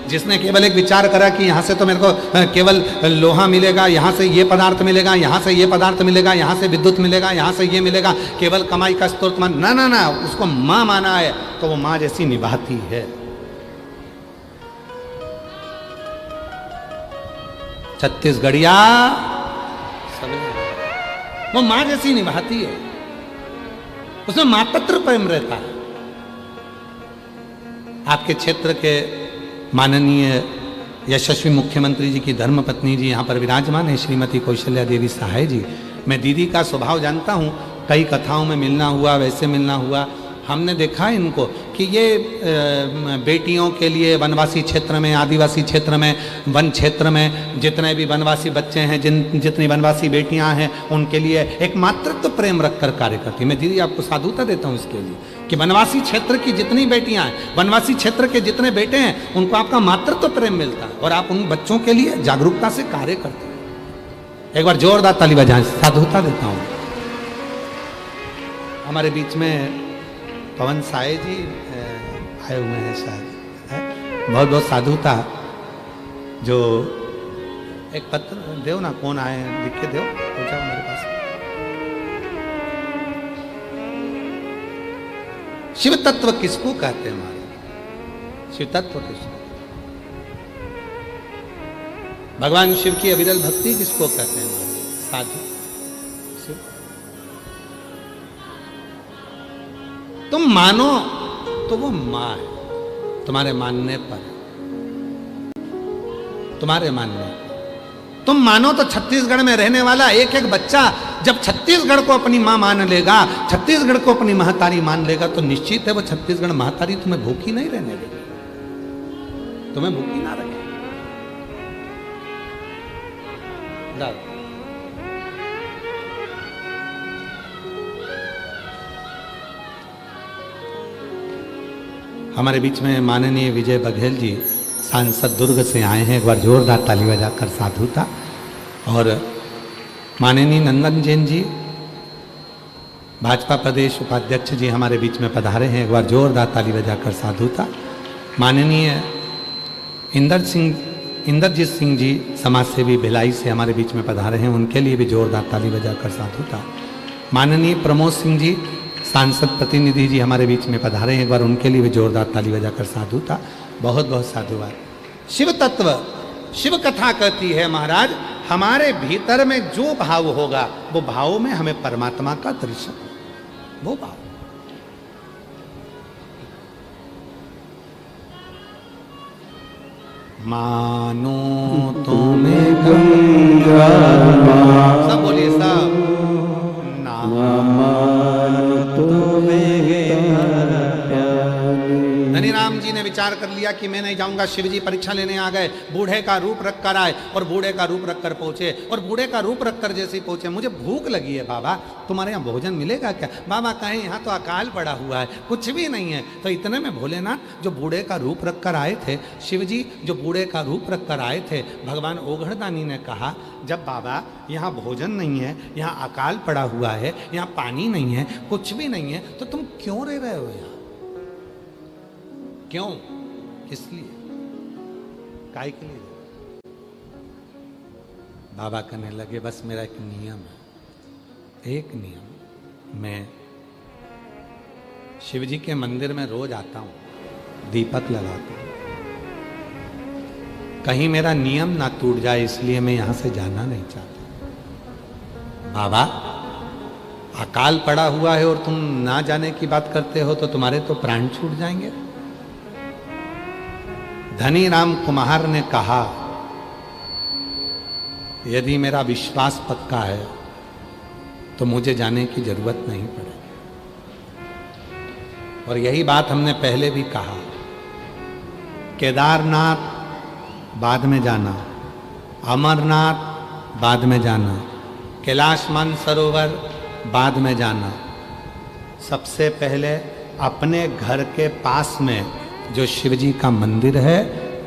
जिसने केवल एक विचार करा कि यहाँ से तो मेरे को केवल लोहा मिलेगा, यहाँ से ये पदार्थ मिलेगा, यहाँ से ये पदार्थ मिलेगा, यहाँ से विद्युत मिलेगा, यहाँ से ये मिलेगा, केवल कमाई का स्रोत मान, ना ना ना, उसको माँ माना है तो वो माँ जैसी निभाती है। छत्तीसगढ़िया वो माँ जैसी निभाती है, उसमें मातृत्व प्रेम रहता है। आपके क्षेत्र के माननीय यशस्वी मुख्यमंत्री जी की धर्मपत्नी जी यहाँ पर विराजमान है, श्रीमती कौशल्या देवी सहाय जी। मैं दीदी का स्वभाव जानता हूँ, कई कथाओं में मिलना हुआ, वैसे मिलना हुआ। हमने देखा इनको कि ये बेटियों के लिए वनवासी क्षेत्र में, आदिवासी क्षेत्र में, वन क्षेत्र में जितने भी वनवासी बच्चे हैं, जितनी वनवासी बेटियां हैं, उनके लिए एक मातृत्व प्रेम रखकर कार्य करती। मैं दीदी आपको साधुता देता हूँ इसके लिए कि वनवासी क्षेत्र की जितनी बेटियां हैं, वनवासी क्षेत्र के जितने बेटे हैं, उनको आपका मातृत्व प्रेम मिलता है और आप उन बच्चों के लिए जागरूकता से कार्य करते हैं। एक बार जोरदार ताली बजाएं, साधुता देता हूँ। हमारे बीच में पवन साय जी आए हुए हैं शायद, बहुत बहुत साधुता। जो एक पत्र दो ना, कौन आए हैं लिख के दो, पूछा मेरे पास। शिव तत्व किसको कहते हैं महाराज? शिव तत्व किसको? भगवान शिव की अविरल भक्ति किसको कहते हैं महाराज? साधु। तुम मानो तो वो मां है, तुम्हारे मानने पर, तुम्हारे मानने। तुम मानो तो छत्तीसगढ़ में रहने वाला एक एक बच्चा जब छत्तीसगढ़ को अपनी मां मान लेगा, छत्तीसगढ़ को अपनी महतारी मान लेगा, तो निश्चित है वो छत्तीसगढ़ महतारी तुम्हें भूखी नहीं रहने देगी, तुम्हें भूखी ना रखे। हमारे बीच में माननीय विजय बघेल जी सांसद दुर्ग से आए हैं, एक बार जोरदार ताली बजाकर साधुता। और माननीय नंदन जैन जी भाजपा प्रदेश उपाध्यक्ष जी हमारे बीच में पधारे हैं, एक बार जोरदार ताली बजाकर साधुता। माननीय इंद्रजीत सिंह जी समाज सेवी भिलाई से हमारे बीच में पधारे हैं, उनके लिए भी जोरदार ताली बजाकर साधुता। माननीय प्रमोद सिंह जी सांसद प्रतिनिधि जी हमारे बीच में पधारे हैं, एक बार उनके लिए भी जोरदार ताली बजाकर साधुता। बहुत बहुत साधुवाद। शिव तत्व, शिव कथा कहती है महाराज, हमारे भीतर में जो भाव होगा वो भाव में हमें परमात्मा का दर्शन, वो भाव। मानो तुम्हें गंगा, सब बोलिए सब, धनी राम जी ने विचार कर लिया कि मैं नहीं जाऊंगा। शिव जी परीक्षा लेने आ गए, बूढ़े का रूप रख कर आए और बूढ़े का रूप रख कर पहुंचे। और बूढ़े का रूप रख कर जैसे ही पहुंचे, मुझे भूख लगी है बाबा, तुम्हारे यहाँ भोजन मिलेगा क्या? बाबा कहें यहाँ तो अकाल पड़ा हुआ है, कुछ भी नहीं है। तो इतने में भोलेनाथ जो बूढ़े का रूप रख कर आए थे, शिव जी जो बूढ़े का रूप रख कर आए थे, भगवान ओघड़दानी ने कहा, जब बाबा यहाँ भोजन नहीं है, यहाँ अकाल पड़ा हुआ है, यहाँ पानी नहीं है, कुछ भी नहीं है, तो तुम क्यों रह रहे हो यहाँ? क्यों? किस लिए? काय के लिए? बाबा कहने लगे, बस मेरा एक नियम है, एक नियम। मैं शिव जी के मंदिर में रोज आता हूं, दीपक लगाता हूं, कहीं मेरा नियम ना टूट जाए, इसलिए मैं यहां से जाना नहीं चाहता। बाबा अकाल पड़ा हुआ है और तुम ना जाने की बात करते हो, तो तुम्हारे तो प्राण छूट जाएंगे। धनी राम कुम्हार ने कहा, यदि मेरा विश्वास पक्का है तो मुझे जाने की जरूरत नहीं पड़ेगी। और यही बात हमने पहले भी कहा, केदारनाथ बाद में जाना, अमरनाथ बाद में जाना, कैलाश मानसरोवर बाद में जाना, सबसे पहले अपने घर के पास में जो शिवजी का मंदिर है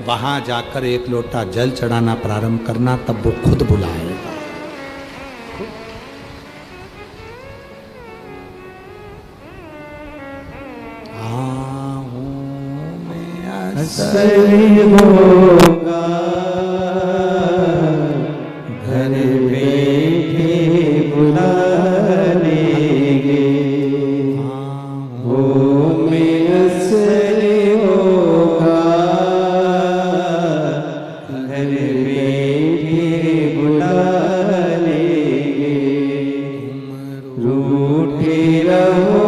वहां जाकर एक लोटा जल चढ़ाना प्रारंभ करना, तब वो खुद बुलाएगा। असली होगा घर बैठे बुला लेंगे वो में असली होगा घर बैठे बुला लेंगे रूठे रहो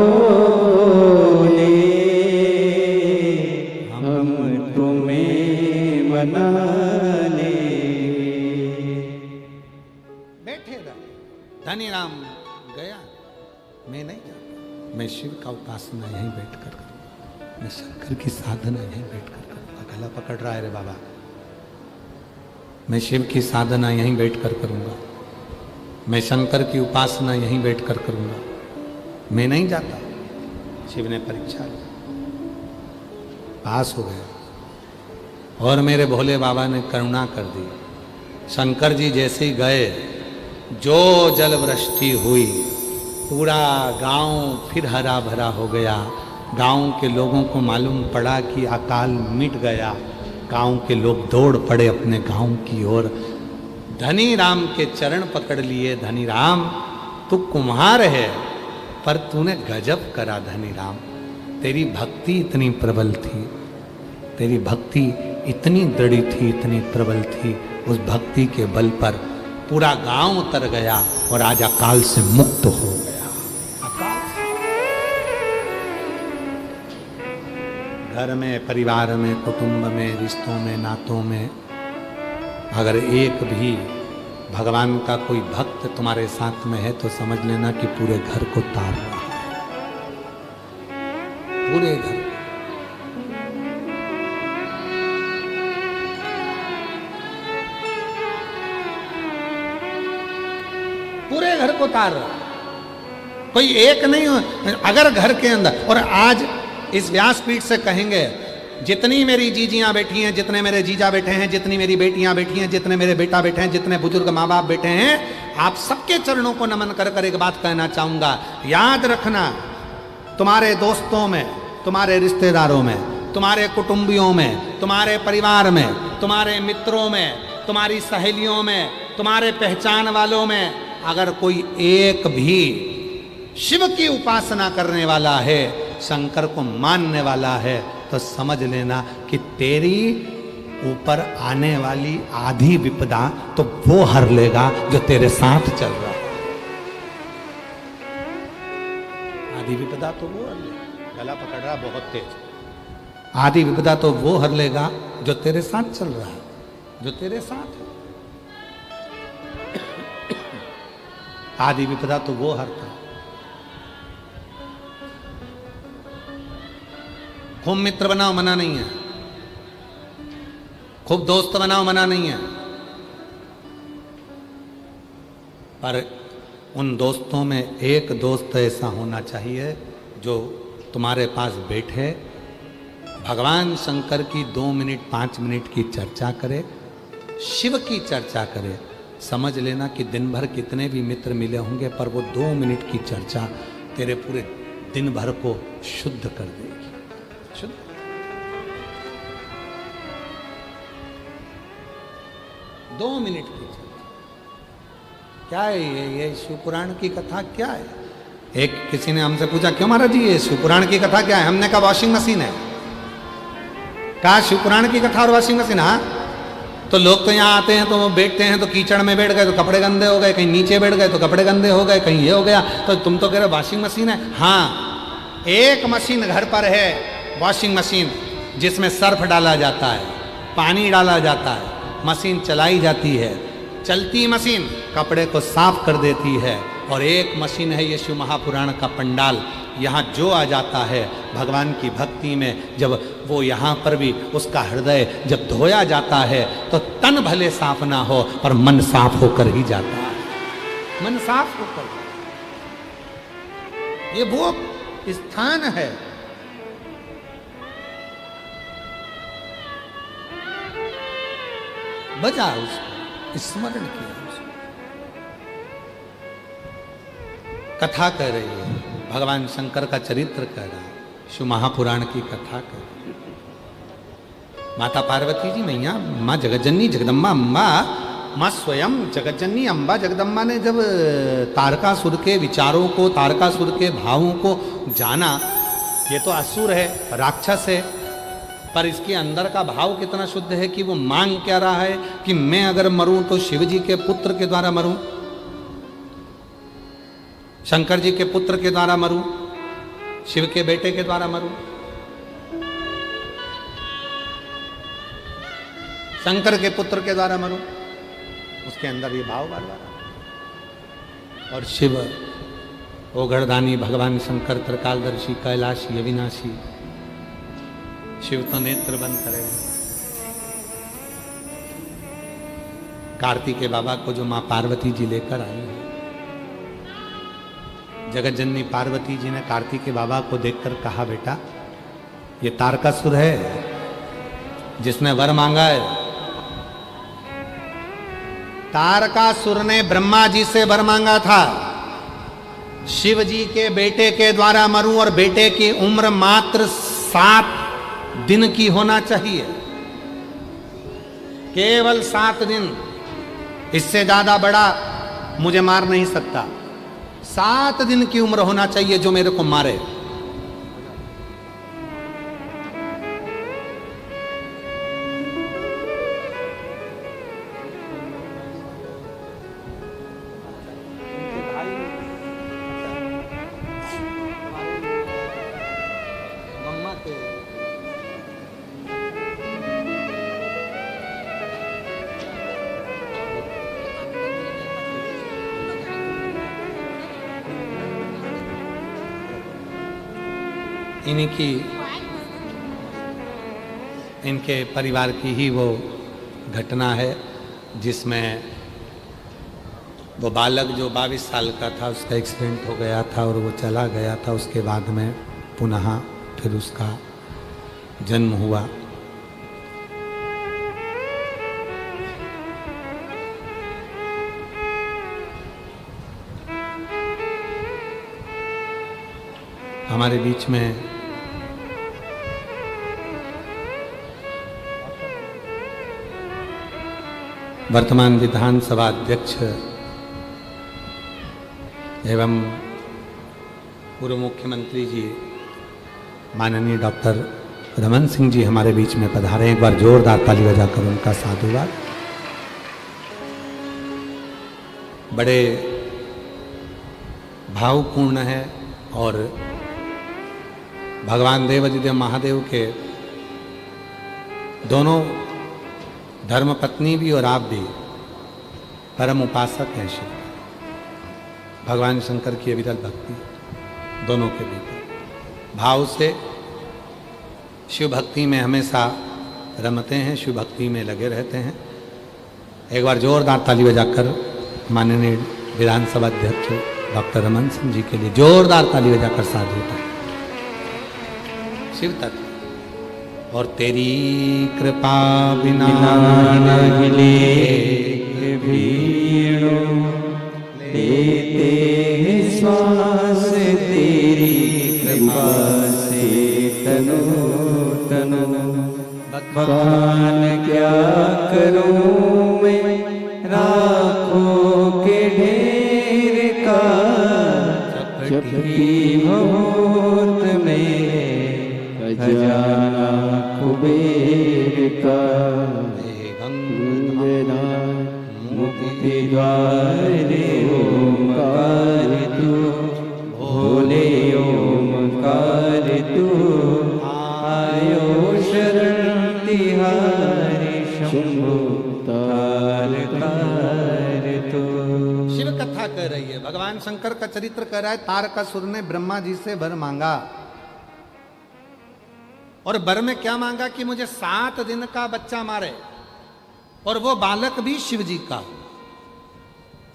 धनीराम गया, मैं नहीं जाता, मैं शिव का उपासना यहीं बैठकर करूंगा, मैं शंकर की साधना यहीं बैठकर करूंगा। गला पकड़ रहा है रे बाबा, मैं शिव की साधना यहीं बैठकर करूंगा, मैं शंकर की उपासना यहीं बैठकर करूंगा, मैं नहीं जाता। शिव ने परीक्षा ली, पास हो गया और मेरे भोले बाबा ने करुणा कर दी। शंकर जी जैसे ही गए, जो जल वृष्टि हुई, पूरा गांव फिर हरा भरा हो गया। गांव के लोगों को मालूम पड़ा कि अकाल मिट गया। गांव के लोग दौड़ पड़े अपने गांव की ओर। धनीराम के चरण पकड़ लिए। धनीराम, तू कुम्हार है पर तूने गजब करा। धनीराम, तेरी भक्ति इतनी प्रबल थी, तेरी भक्ति इतनी दृढ़ थी, इतनी प्रबल थी। उस भक्ति के बल पर पूरा गांव उतर गया और आज अकाल से मुक्त हो गया। घर में, परिवार में, कुटुंब में, रिश्तों में, नातों में अगर एक भी भगवान का कोई भक्त तुम्हारे साथ में है तो समझ लेना कि पूरे घर को तार रहा है, पूरे घर। पूरे घर को तार रहा, कोई एक नहीं हो। अगर घर के अंदर, और आज इस व्यासपीठ से कहेंगे, जितनी मेरी जीजियां बैठी हैं, जितने मेरे जीजा बैठे हैं, जितनी मेरी बेटियां बैठी हैं, जितने मेरे बेटा बैठे हैं, जितने बुजुर्ग माँ बाप बैठे हैं, आप सबके चरणों को नमन कर कर एक बात कहना चाहूंगा। याद रखना, तुम्हारे दोस्तों में, तुम्हारे रिश्तेदारों में, तुम्हारे कुटुंबियों में, तुम्हारे परिवार में, तुम्हारे मित्रों में, तुम्हारी सहेलियों में, तुम्हारे पहचान वालों में अगर कोई एक भी शिव की उपासना करने वाला है, शंकर को मानने वाला है, तो समझ लेना कि तेरी ऊपर आने वाली आधी विपदा तो वो हर लेगा जो तेरे साथ चल रहा है। आधी विपदा तो वो हर लेगा। गला पकड़ रहा बहुत तेज। आधी विपदा तो वो हर लेगा जो तेरे साथ चल रहा है, जो तेरे साथ है। आधी विपदा तो वो हरता है। खूब मित्र बनाओ, मना नहीं है। खूब दोस्त बनाओ, मना नहीं है। पर उन दोस्तों में एक दोस्त ऐसा होना चाहिए जो तुम्हारे पास बैठे, भगवान शंकर की 2 मिनट 5 मिनट की चर्चा करे, शिव की चर्चा करे। समझ लेना कि दिन भर कितने भी मित्र मिले होंगे, पर वो 2 मिनट की चर्चा तेरे पूरे दिन भर को शुद्ध कर देगी। शुद्ध। दो मिनट की चर्चा क्या है ये शिव पुराण की कथा क्या है? एक किसी ने हमसे पूछा, क्यों महाराज जी ये शिव पुराण की कथा क्या है? हमने कहा वॉशिंग मशीन है। कहा शिव पुराण की कथा और वॉशिंग मशीन? हाँ। तो लोग तो यहाँ आते हैं तो वो बैठते हैं तो कीचड़ में बैठ गए तो कपड़े गंदे हो गए, कहीं नीचे बैठ गए तो कपड़े गंदे हो गए, कहीं ये हो गया, तो तुम तो कह रहे हो वॉशिंग मशीन है। हाँ, एक मशीन घर पर है, वॉशिंग मशीन, जिसमें सर्फ डाला जाता है, पानी डाला जाता है, मशीन चलाई जाती है, चलती मशीन कपड़े को साफ कर देती है। और एक मशीन है ये शिव महापुराण का पंडाल। यहाँ जो आ जाता है भगवान की भक्ति में, जब वो यहाँ पर भी उसका हृदय जब धोया जाता है तो तन भले साफ ना हो पर मन साफ होकर ही जाता है। मन साफ होकर, ये वो स्थान है। बजा उसको, स्मरण किया उसको। कथा कह रही है, भगवान शंकर का चरित्र कह रहा है, शिव महापुराण की कथा कह रही है। माता पार्वती जी मैया माँ जगज्जननी जगदम्बा अम्बा, माँ स्वयं जगज्जननी अम्बा जगदम्बा ने जब तारकासुर के विचारों को, तारकासुर के भावों को जाना, ये तो असुर है, राक्षस है, पर इसके अंदर का भाव कितना शुद्ध है कि वो मांग क्या रहा है कि मैं अगर मरूं तो शिव जी के पुत्र के द्वारा मरूं, शंकर जी के पुत्र के द्वारा मरूं, शिव के बेटे के द्वारा मरूं। शंकर के पुत्र के द्वारा मरूं, उसके अंदर ये भाव बार बार। और शिव ओघड़दानी भगवान शंकर त्रिकालदर्शी कैलाशी अविनाशी, शिव तो नेत्र बंद करेगा। कार्तिकेय बाबा को जो मां पार्वती जी लेकर आई है, जगज्जननी पार्वती जी ने कार्तिकेय बाबा को देखकर कहा, बेटा ये तारकासुर है जिसने वर मांगा है। तारकासुर ने ब्रह्मा जी से वर मांगा था, शिव जी के बेटे के द्वारा मरूं और बेटे की उम्र मात्र 7 दिन की होना चाहिए, केवल 7 दिन, इससे ज्यादा बड़ा मुझे मार नहीं सकता। 7 दिन की उम्र होना चाहिए जो मेरे को मारे। इन्हीं की, इनके परिवार की ही वो घटना है जिसमें वो बालक जो 22 साल का था उसका एक्सीडेंट हो गया था और वो चला गया था। उसके बाद में पुनः फिर उसका जन्म हुआ। हमारे बीच में वर्तमान विधानसभा अध्यक्ष एवं पूर्व मुख्यमंत्री जी माननीय डॉक्टर रमन सिंह जी हमारे बीच में पधारे हैं। एक बार जोरदार ताली बजाकर उनका साधुवाद। बड़े भावपूर्ण है और भगवान देवाधिदेव महादेव के दोनों धर्मपत्नी भी और आप भी परम उपासक हैं शिव। भगवान शंकर की अविरल भक्ति दोनों के भीतर भाव से शिव भक्ति में हमेशा रमते हैं, शिव भक्ति में लगे रहते हैं। एक बार जोरदार ताली बजाकर माननीय विधानसभा अध्यक्ष डॉक्टर रमन सिंह जी के लिए जोरदार ताली बजाकर साधुता। शिव तत्व और तेरी कृपा बिना हिले भीड़ो लेते श्वास तेरी कृपा से तनो तनो। भगवान क्या करूं मैं राखों के ढेर का, चपटी बहुत मेरे खजाना कुबेर का। गंगा मुक्ति द्वारे ओमकार तू, भोले ओमकार तू। आयो शरण तिहारी शंभु तारकार तू। शिव कथा कह रही है, भगवान शंकर का चरित्र कह रहा है। तारकासुर ने ब्रह्मा जी से वर मांगा और वर में क्या मांगा कि मुझे 7 दिन का बच्चा मारे और वो बालक भी शिव जी का,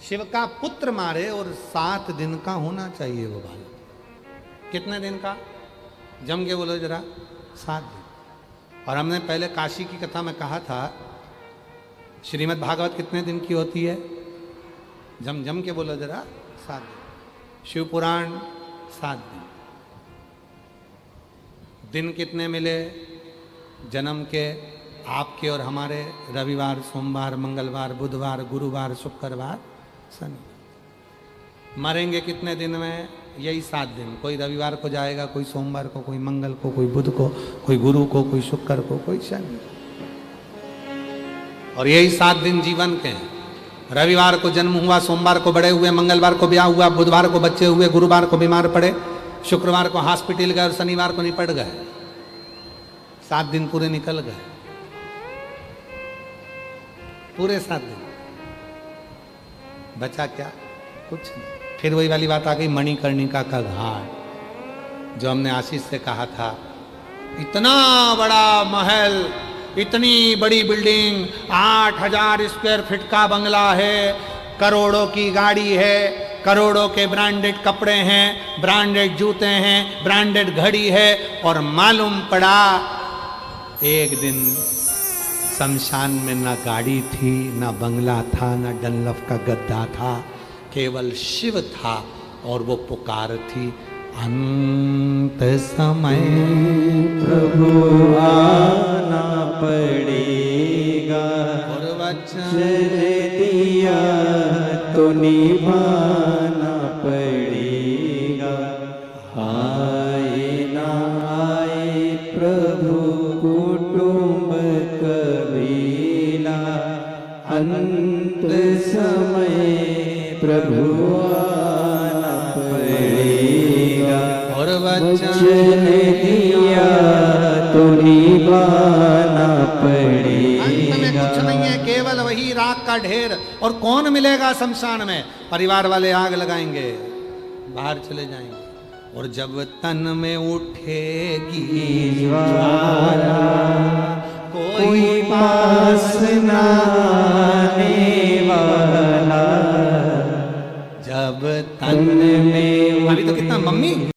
शिव का पुत्र मारे और 7 दिन का होना चाहिए वो बालक। कितने दिन का? जम के बोलो जरा। 7 दिन। और हमने पहले काशी की कथा में कहा था श्रीमद् भागवत कितने दिन की होती है? जम के बोलो जरा। 7 दिन। शिव पुराण 7 दिन। दिन कितने मिले? जन्म के आपके और हमारे रविवार, सोमवार, मंगलवार, बुधवार, गुरुवार, शुक्रवार, शनि। मरेंगे कितने दिन में? यही 7 दिन। कोई रविवार को जाएगा, कोई सोमवार को, कोई मंगल को, कोई बुध को, कोई गुरु को, कोई शुक्र को, कोई शनि। और यही 7 दिन जीवन के हैं। रविवार को जन्म हुआ, सोमवार को बड़े हुए, मंगलवार को ब्याह हुआ, बुधवार को बच्चे हुए, गुरुवार को बीमार पड़े, शुक्रवार को हॉस्पिटल गए और शनिवार को निपट गए। 7 दिन पूरे निकल गए, पूरे 7 दिन। बचा क्या? कुछ नहीं। फिर वही वाली बात आ गई, मणिकर्णिका का घाट, जो हमने आशीष से कहा था। इतना बड़ा महल, इतनी बड़ी बिल्डिंग, 8000 स्क्वायर फीट का बंगला है, करोड़ों की गाड़ी है, करोड़ों के ब्रांडेड कपड़े हैं, ब्रांडेड जूते हैं, ब्रांडेड घड़ी है। और मालूम पड़ा एक दिन शमशान में ना गाड़ी थी, ना बंगला था, ना डनलफ का गद्दा था, केवल शिव था। और वो पुकार थी, अंत समय प्रभु आना पड़ेगा, और वचन दिया तो निभाना पड़ेगा। आए ना आए प्रभु कुटुंब कबीला, अंत समय प्रभु आना पड़ेगा। और वचन दिया तो निभाना पड़ेगा। अंत में कुछ नहीं है, केवल वही राख का ढेर। और कौन मिलेगा शमशान में? परिवार वाले आग लगाएंगे, बाहर चले जाएंगे। और जब तन में उठेगी ज्वाला, कोई पास ना आने वाला, जब तन में अभी तो कितना मम्मी